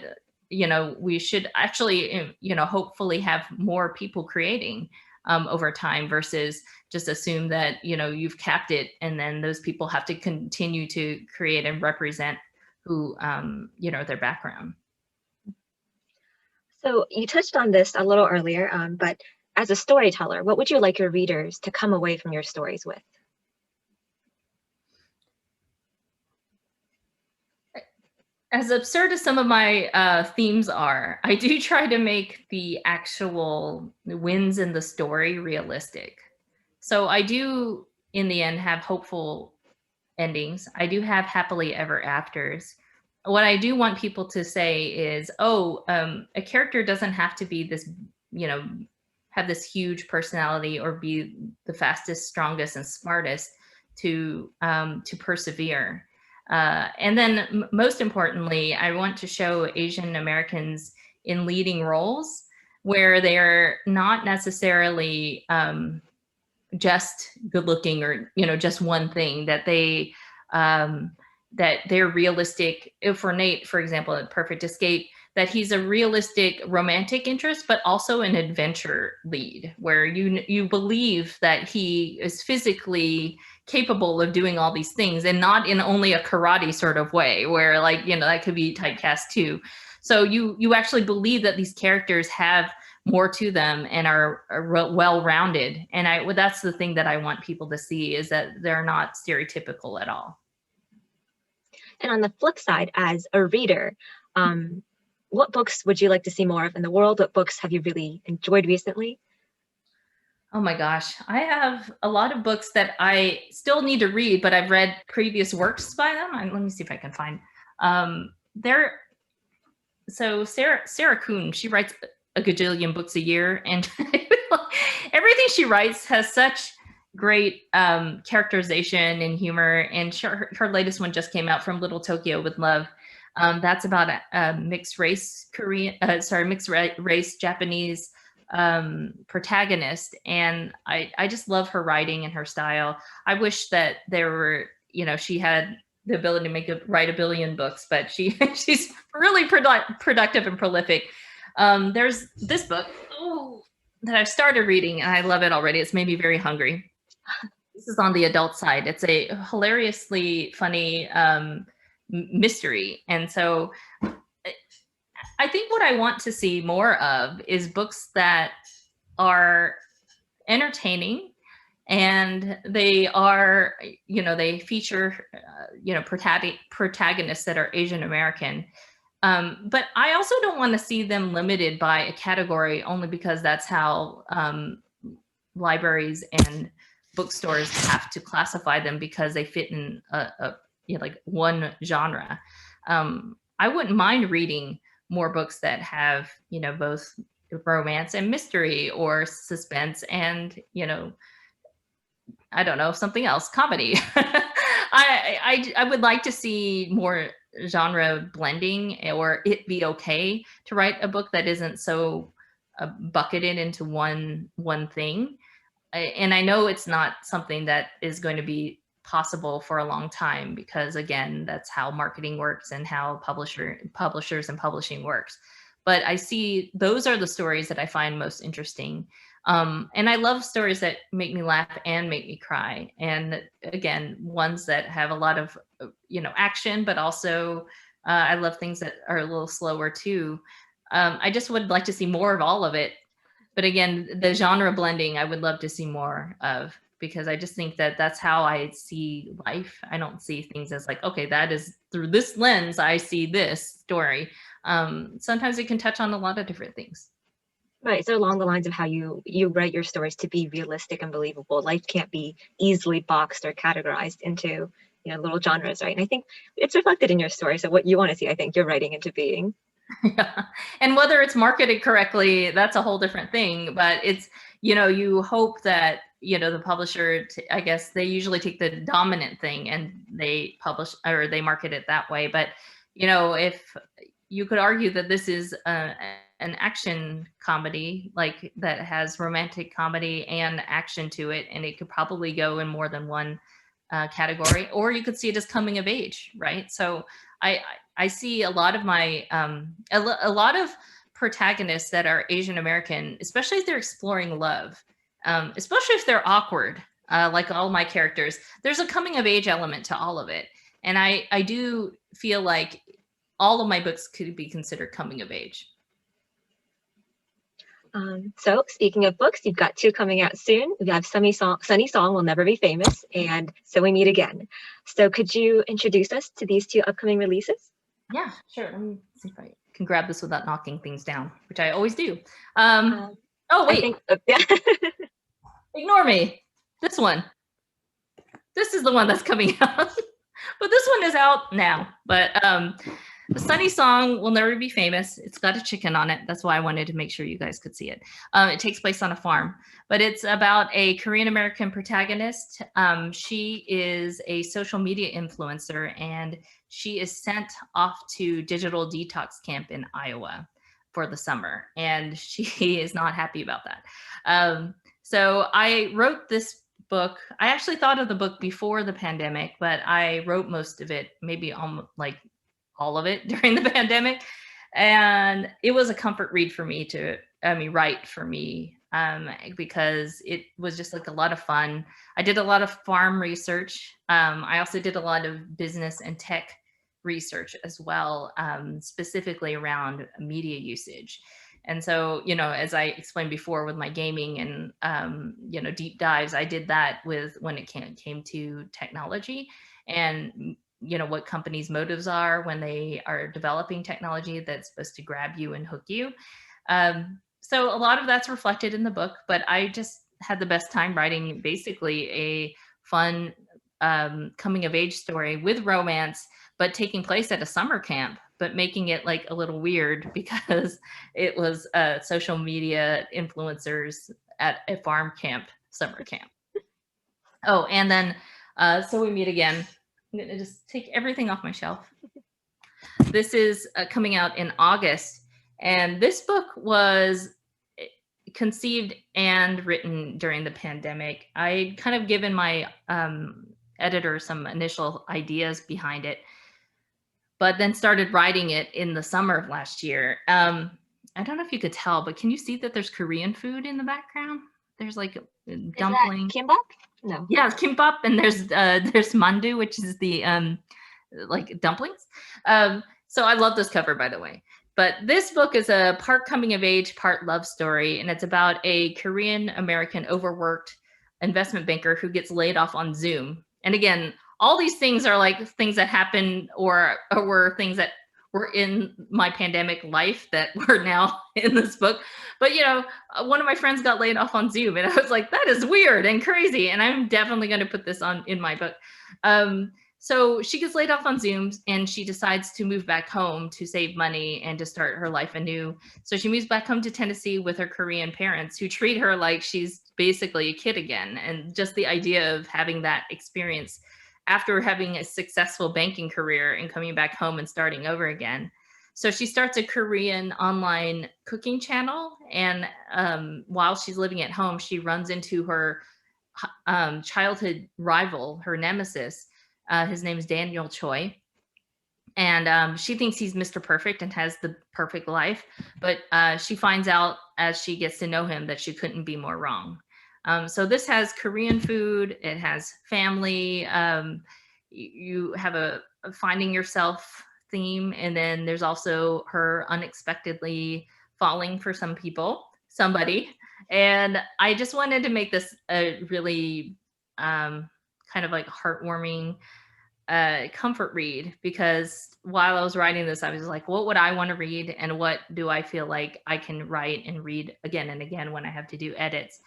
we should actually, hopefully have more people creating over time, versus just assume that, you've capped it and then those people have to continue to create and represent who, their background. So you touched on this a little earlier, but as a storyteller, what would you like your readers to come away from your stories with? As absurd as some of my themes are, I do try to make the actual wins in the story realistic. So I do, in the end, have hopeful endings. I do have happily ever afters. What I do want people to say is, a character doesn't have to be this, have this huge personality or be the fastest, strongest, and smartest to persevere. And then most importantly, I want to show Asian Americans in leading roles where they're not necessarily just good looking or, just one thing, that they that they're realistic. For Nate, for example, in Perfect Escape, that he's a realistic romantic interest, but also an adventure lead, where you believe that he is physically capable of doing all these things, and not in only a karate sort of way, where like, that could be typecast too. So you actually believe that these characters have more to them and are well-rounded. And that's the thing that I want people to see, is that they're not stereotypical at all. And on the flip side, as a reader, what books would you like to see more of in the world? What books have you really enjoyed recently? Oh my gosh, I have a lot of books that I still need to read, but I've read previous works by them. Let me see if I can find. So Sarah Kuhn, she writes a gajillion books a year, and everything she writes has such great characterization and humor. And her latest one just came out, From Little Tokyo with Love. That's about a mixed race Japanese protagonist, and I just love her writing and her style. I wish that there were, she had the ability to write a billion books, but she's really productive and prolific. There's this book that I've started reading, and I love it already. It's made me very hungry. This is on the adult side. It's a hilariously funny mystery. And so I think what I want to see more of is books that are entertaining, and they are, they feature, protagonists that are Asian American. But I also don't want to see them limited by a category, only because that's how libraries and bookstores have to classify them, because they fit in like one genre. I wouldn't mind reading more books that have, both romance and mystery, or suspense and, I don't know, something else, comedy. I would like to see more genre blending, or it be okay to write a book that isn't so bucketed into one thing. And I know it's not something that is going to be possible for a long time, because again, that's how marketing works and how publishers and publishing works. But I see those are the stories that I find most interesting. And I love stories that make me laugh and make me cry. And again, ones that have a lot of, action, but also I love things that are a little slower too. I just would like to see more of all of it. But again, the genre blending, I would love to see more of, because I just think that that's how I see life. I don't see things as like, okay, that is through this lens, I see this story. Sometimes it can touch on a lot of different things. Right. So along the lines of how you write your stories to be realistic and believable. Life can't be easily boxed or categorized into, little genres, right? And I think it's reflected in your story. So what you want to see, I think you're writing into being. Yeah. And whether it's marketed correctly, that's a whole different thing. But it's, you hope that, the publisher, I guess they usually take the dominant thing and they publish, or they market it that way. But, if you could argue that this is an action comedy, like that has romantic comedy and action to it, and it could probably go in more than one category, or you could see it as coming of age, right? So I see a lot of my a lot of protagonists that are Asian American, especially if they're exploring love, especially if they're awkward, like all my characters. There's a coming of age element to all of it, and I do feel like all of my books could be considered coming of age. So speaking of books, you've got two coming out soon. We have Sunny Song Will Never Be Famous, and So We Meet Again. So could you introduce us to these two upcoming releases? Yeah, sure. Let me see if I can grab this without knocking things down, which I always do. Oh, wait. Yeah. Ignore me. This one. This is the one that's coming out. But this one is out now. But The Sunny Song Will Never Be Famous. It's got a chicken on it. That's why I wanted to make sure you guys could see it. It takes place on a farm, but it's about a Korean American protagonist. She is a social media influencer, and she is sent off to digital detox camp in Iowa for the summer, and she is not happy about that. So I wrote this book. I actually thought of the book before the pandemic, but I wrote most of it, maybe like all of it during the pandemic. And it was a comfort read for me write for me, because it was just like a lot of fun. I did a lot of farm research. I also did a lot of business and tech research as well, specifically around media usage. And so, as I explained before with my gaming and, deep dives, I did that with when it came to technology and, what companies' motives are when they are developing technology that's supposed to grab you and hook you. So a lot of that's reflected in the book, but I just had the best time writing basically a fun coming of age story with romance, but taking place at a summer camp, but making it like a little weird because it was social media influencers at a farm camp, summer camp. Oh, and then So We Meet Again. I'm going to just take everything off my shelf. This is coming out in August. And this book was conceived and written during the pandemic. I'd kind of given my editor some initial ideas behind it, but then started writing it in the summer of last year. I don't know if you could tell, but can you see that there's Korean food in the background? There's like dumpling. Is that kimbap? No. Yeah, it's kimbap, and there's mandu, which is the like dumplings. So I love this cover, by the way. But this book is a part coming of age, part love story, and it's about a Korean American overworked investment banker who gets laid off on Zoom. And again, all these things are like things that happen or were things that were in my pandemic life that were now in this book. But one of my friends got laid off on Zoom, and I was like, that is weird and crazy. And I'm definitely going to put this on in my book. So she gets laid off on Zoom, and she decides to move back home to save money and to start her life anew. So she moves back home to Tennessee with her Korean parents, who treat her like she's basically a kid again. And just the idea of having that experience after having a successful banking career and coming back home and starting over again. So she starts a Korean online cooking channel. And while she's living at home, she runs into her childhood rival, her nemesis. His name is Daniel Choi. And she thinks he's Mr. Perfect and has the perfect life. But she finds out as she gets to know him that she couldn't be more wrong. So this has Korean food. It has family. You have a finding yourself theme. And then there's also her unexpectedly falling for somebody. And I just wanted to make this a really kind of like heartwarming comfort read, because while I was writing this, I was like, what would I want to read? And what do I feel like I can write and read again and again when I have to do edits?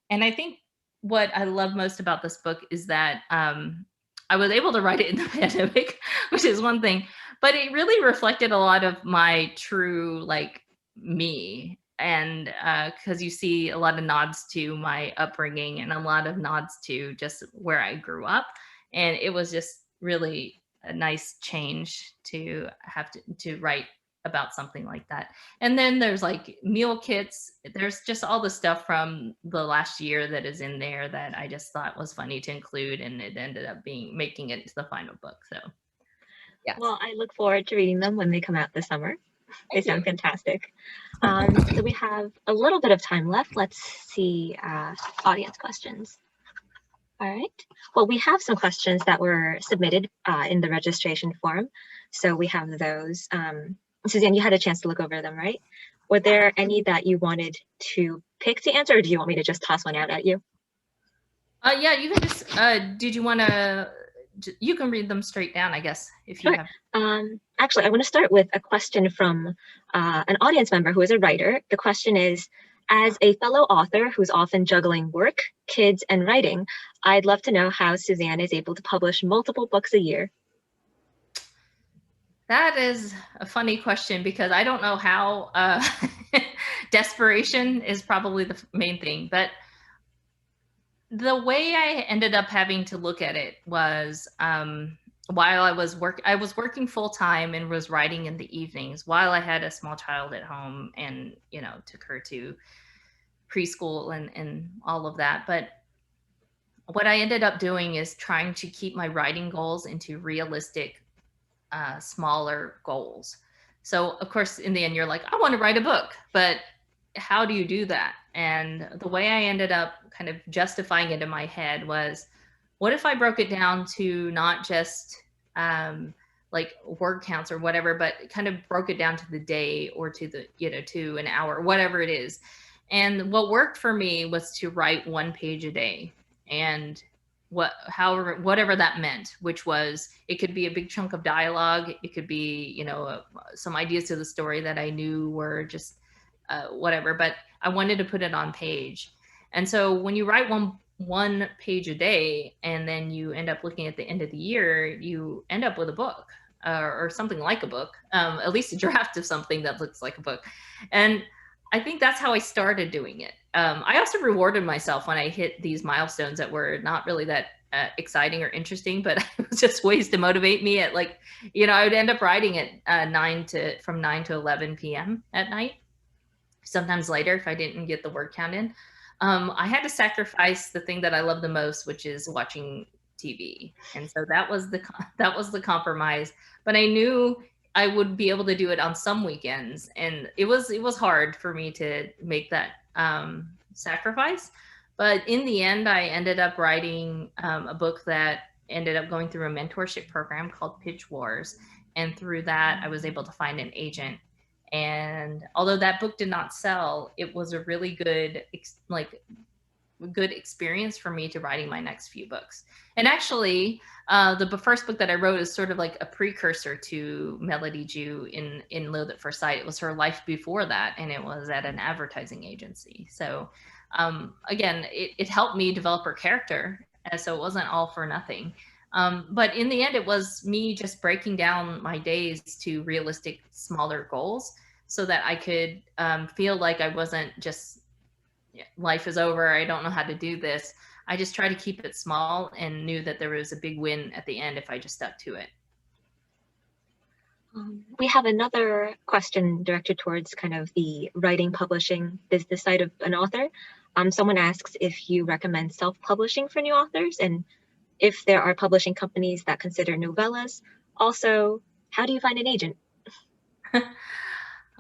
And I think what I love most about this book is that I was able to write it in the pandemic, which is one thing, but it really reflected a lot of my true like me. And because you see a lot of nods to my upbringing and a lot of nods to just where I grew up. And it was just really a nice change to have to write about something like that. And then there's like meal kits. There's just all the stuff from the last year that is in there that I just thought was funny to include, and it ended up making it to the final book. So yeah. Well, I look forward to reading them when they come out this summer. They sound fantastic. So we have a little bit of time left. Let's see audience questions. All right. Well, we have some questions that were submitted in the registration form. So we have those. Suzanne, you had a chance to look over them, right? Were there any that you wanted to pick to answer, or do you want me to just toss one out at you? Yeah, you can just, did you want to, you can read them straight down, I guess, if you have. Actually, I want to start with a question from an audience member who is a writer. The question is, as a fellow author who's often juggling work, kids, and writing, I'd love to know how Suzanne is able to publish multiple books a year. That is a funny question, because I don't know how. Desperation is probably the main thing. But the way I ended up having to look at it was while I was working full time and was writing in the evenings while I had a small child at home, and took her to preschool and all of that. But what I ended up doing is trying to keep my writing goals into realistic, smaller goals. So, of course, in the end, you're like, I want to write a book, but how do you do that? And the way I ended up kind of justifying it in my head was, what if I broke it down to not just like word counts or whatever, but kind of broke it down to the day or to the, to an hour, whatever it is. And what worked for me was to write 1 page a day. And whatever that meant, which was, it could be a big chunk of dialogue, it could be some ideas to the story that I knew were just whatever, but I wanted to put it on page. And so when you write one page a day and then you end up looking at the end of the year, you end up with a book, or something like a book, at least a draft of something that looks like a book. And I think that's how I started doing it. I also rewarded myself when I hit these milestones that were not really that exciting or interesting, but it was just ways to motivate me at, like, I would end up writing at from 9 to 11 p.m. at night, sometimes later if I didn't get the word count in. I had to sacrifice the thing that I love the most, which is watching TV. And so that was the compromise, but I knew I would be able to do it on some weekends. And it was hard for me to make that sacrifice. But in the end, I ended up writing a book that ended up going through a mentorship program called Pitch Wars. And through that, I was able to find an agent. And although that book did not sell, it was a really good experience for me to writing my next few books. And actually, the first book that I wrote is sort of like a precursor to Melody Jew in LOATHE at First Sight. It was her life before that, and it was at an advertising agency. So again, it helped me develop her character, and so it wasn't all for nothing. But in the end, it was me just breaking down my days to realistic, smaller goals so that I could feel like I wasn't just, life is over, I don't know how to do this. I just try to keep it small and knew that there was a big win at the end if I just stuck to it. We have another question directed towards kind of the writing, publishing, business side of an author. Someone asks if you recommend self-publishing for new authors and if there are publishing companies that consider novellas. Also, how do you find an agent?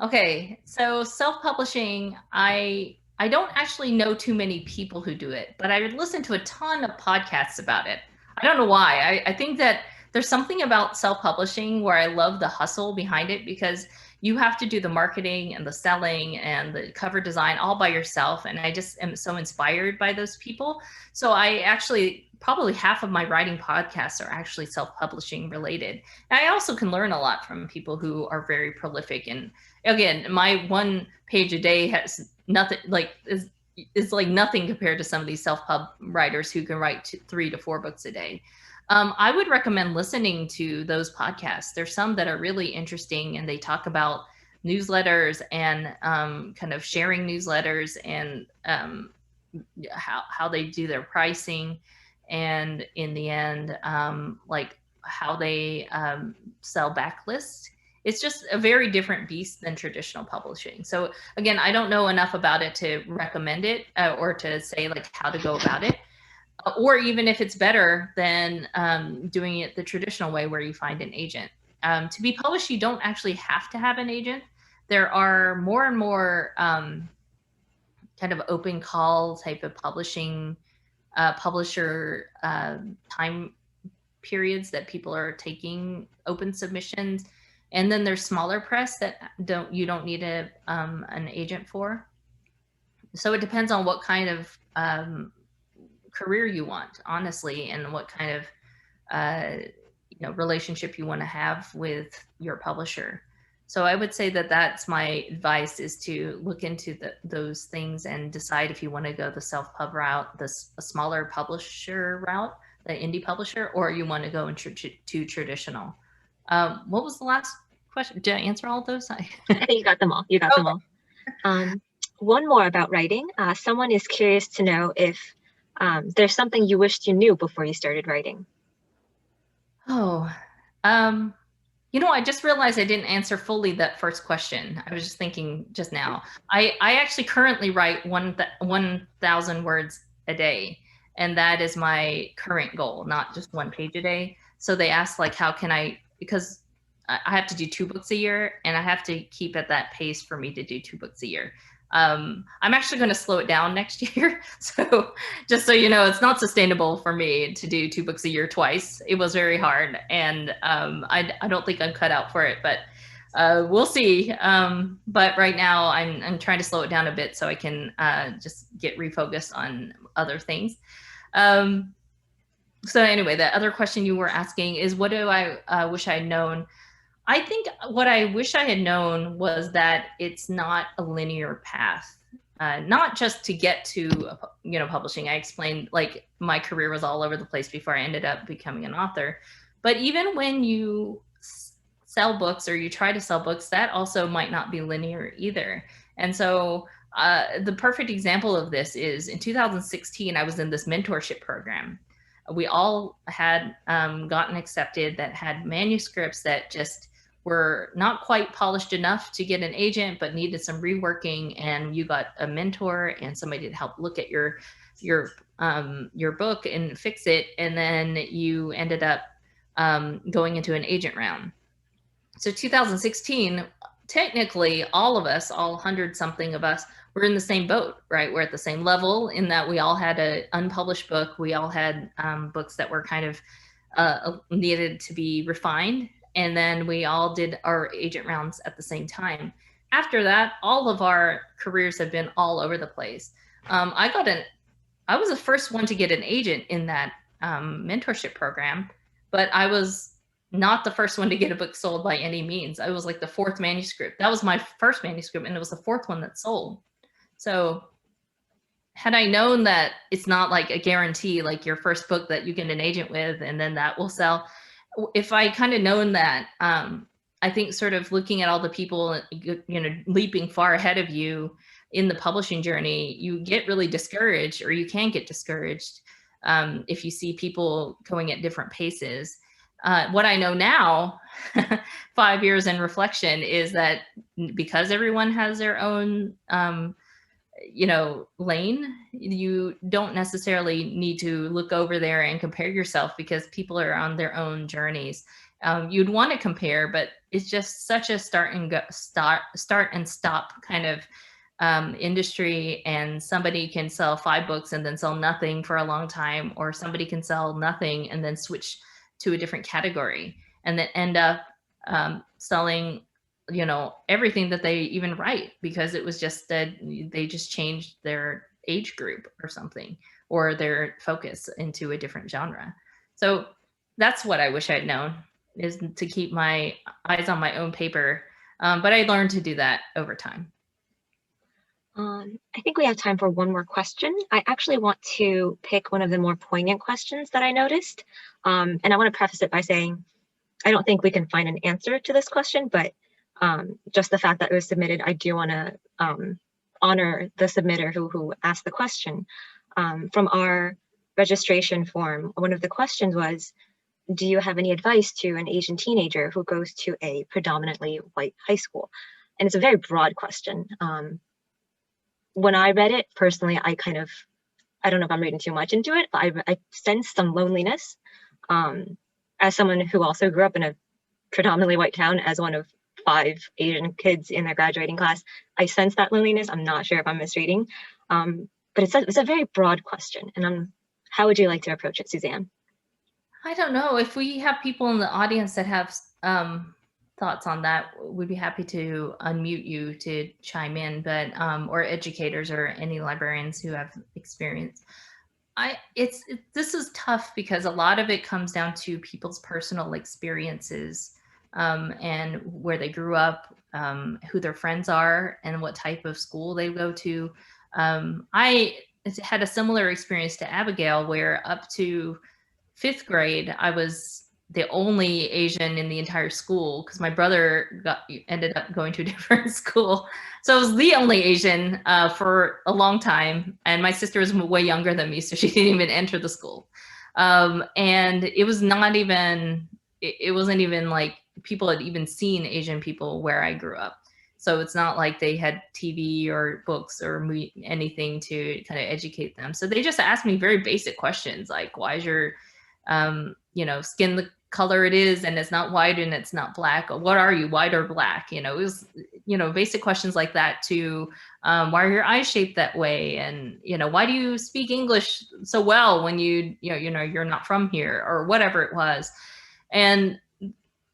Okay, so self-publishing, I don't actually know too many people who do it, but I listen to a ton of podcasts about it. I don't know why. I think that there's something about self-publishing where I love the hustle behind it, because you have to do the marketing and the selling and the cover design all by yourself. And I just am so inspired by those people. So I actually, probably half of my writing podcasts are actually self-publishing related. And I also can learn a lot from people who are very prolific. And again, my 1 page a day has nothing, like is like nothing compared to some of these self-pub writers who can write 3 to 4 books a day. I would recommend listening to those podcasts. There's some that are really interesting, and they talk about newsletters and kind of sharing newsletters and how they do their pricing, and in the end, like how they sell backlists. It's just a very different beast than traditional publishing. So again, I don't know enough about it to recommend it or to say like how to go about it. Or even if it's better than doing it the traditional way where you find an agent. To be published, you don't actually have to have an agent. There are more and more kind of open call type of publishing publisher time periods that people are taking open submissions. And then there's smaller press that you don't need an agent for. So it depends on what kind of career you want, honestly, and what kind of relationship you want to have with your publisher. So I would say that that's my advice, is to look into those things and decide if you want to go the self-pub route, a smaller publisher route, the indie publisher, or you want to go into traditional. What was the last question? Did I answer all of those? I think you got them all. You got them all. One more about writing. Someone is curious to know if there's something you wished you knew before you started writing. Oh, I just realized I didn't answer fully that first question. I was just thinking just now. I actually currently write 1,000 words a day. And that is my current goal, not just 1 page a day. So they asked like, how can I, because I have to do 2 books a year and I have to keep at that pace for me to do 2 books a year. I'm actually going to slow it down next year. So just so you know, it's not sustainable for me to do 2 books a year twice. It was very hard. And I don't think I'm cut out for it, but we'll see. But right now I'm trying to slow it down a bit so I can just get refocused on other things. So anyway, the other question you were asking is, what do I wish I had known? I think what I wish I had known was that it's not a linear path, not just to get to, publishing. I explained like my career was all over the place before I ended up becoming an author. But even when you sell books or you try to sell books, that also might not be linear either. And so the perfect example of this is in 2016, I was in this mentorship program. We all had gotten accepted that had manuscripts that just were not quite polished enough to get an agent, but needed some reworking. And you got a mentor and somebody to help look at your book and fix it. And then you ended up going into an agent round. So 2016, technically all of us, all 100 something of us, were in the same boat, right? We're at the same level in that we all had an unpublished book. We all had books that were kind of needed to be refined. And then we all did our agent rounds at the same time. After that, all of our careers have been all over the place. I was the first one to get an agent in that mentorship program, but I was not the first one to get a book sold by any means. I was like the 4th manuscript. That was my first manuscript, and it was the 4th one that sold. So had I known that it's not like a guarantee, like your first book that you get an agent with, and then that will sell. If I kind of known that, I think sort of looking at all the people, leaping far ahead of you in the publishing journey, you get really discouraged, or you can get discouraged if you see people going at different paces. What I know now, 5 years in reflection, is that because everyone has their own, lane, you don't necessarily need to look over there and compare yourself because people are on their own journeys. You'd want to compare, but it's just such a start and stop kind of industry, and somebody can sell 5 books and then sell nothing for a long time, or somebody can sell nothing and then switch to a different category and then end up selling everything that they even write, because it was just that they just changed their age group or something, or their focus into a different genre. So that's what I wish I'd known, is to keep my eyes on my own paper. But I learned to do that over time. I think we have time for one more question. I actually want to pick one of the more poignant questions that I noticed. And I want to preface it by saying, I don't think we can find an answer to this question, but just the fact that it was submitted, I do want to honor the submitter who asked the question. From our registration form, one of the questions was, do you have any advice to an Asian teenager who goes to a predominantly white high school? And it's a very broad question. When I read it, personally, I don't know if I'm reading too much into it, but I sensed some loneliness. As someone who also grew up in a predominantly white town, as one of 5 Asian kids in their graduating class, I sense that loneliness. I'm not sure if I'm misreading, but it's a very broad question. And how would you like to approach it, Suzanne? I don't know. If we have people in the audience that have thoughts on that, we'd be happy to unmute you to chime in, but or educators or any librarians who have experience. This is tough because a lot of it comes down to people's personal experiences and where they grew up, who their friends are, and what type of school they go to. I had a similar experience to Abigail, where up to 5th grade, I was the only Asian in the entire school because my brother ended up going to a different school. So I was the only Asian for a long time. And my sister was way younger than me, so she didn't even enter the school. And it was not even, it wasn't even like people had even seen Asian people where I grew up. So it's not like they had TV or books or anything to kind of educate them. So they just asked me very basic questions like, why is your, skin the color it is and it's not white and it's not black? Or what are you, white or black? It was, basic questions like that to, why are your eyes shaped that way? And, why do you speak English so well when you're not from here, or whatever it was. And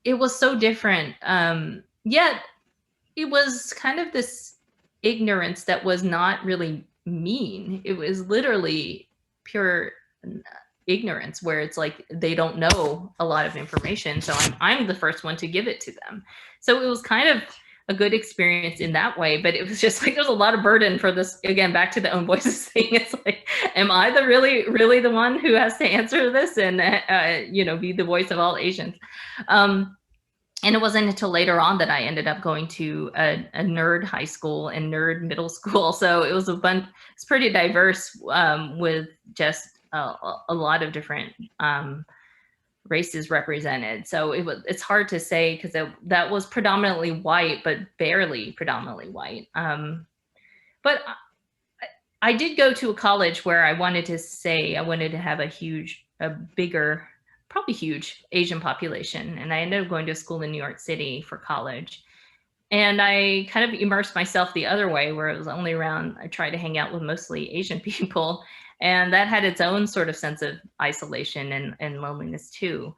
it was so different. Yet it was kind of this ignorance that was not really mean. It was literally pure ignorance, where it's like they don't know a lot of information, so I'm the first one to give it to them. So it was kind of a good experience in that way, but it was just like there's a lot of burden for this. Again, back to the own voices thing. It's like, am I the really the one who has to answer this and be the voice of all Asians? And it wasn't until later on that I ended up going to a nerd high school and nerd middle school. So it was it's pretty diverse, with just a lot of different races represented. So it's hard to say, because that was predominantly white, but barely predominantly white. But I did go to a college where I wanted to have a bigger, probably huge Asian population. And I ended up going to a school in New York City for college. And I kind of immersed myself the other way, where it was only I tried to hang out with mostly Asian people. And that had its own sort of sense of isolation and loneliness too.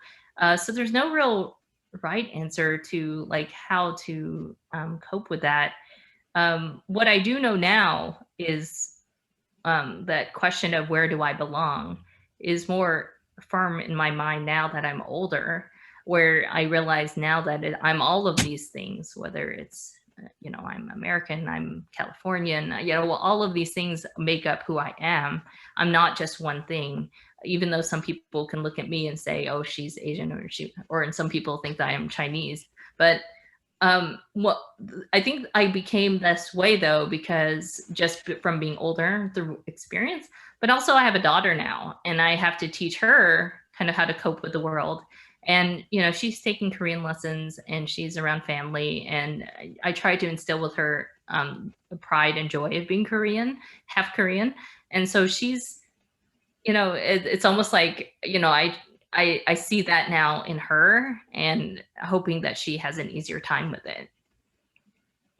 So there's no real right answer to like how to cope with that. What I do know now is that question of where do I belong is more firm in my mind now that I'm older, where I realize now that I'm all of these things, whether it's, I'm American, I'm Californian, all of these things make up who I am. I'm not just one thing, even though some people can look at me and say, oh, she's Asian, or some people think that I am Chinese. But I think I became this way though, because just from being older through experience, but also I have a daughter now, and I have to teach her kind of how to cope with the world. And, she's taking Korean lessons and she's around family. And I try to instill with her the pride and joy of being Korean, half Korean. And so she's, it's almost like, I see that now in her, and hoping that she has an easier time with it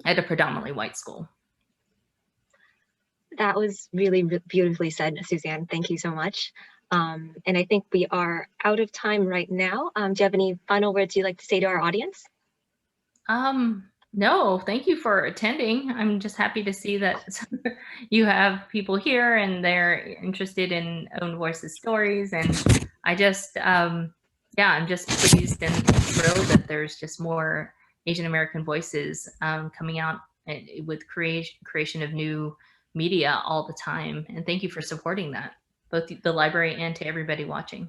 at a predominantly white school. That was really beautifully said, Suzanne. Thank you so much. And I think we are out of time right now. Do you have any final words you'd like to say to our audience? No, thank you for attending. I'm just happy to see that you have people here and they're interested in Own Voices stories. And I just, I'm just pleased and thrilled that there's just more Asian American voices coming out with creation of new media all the time. And thank you for supporting that, both the library and to everybody watching.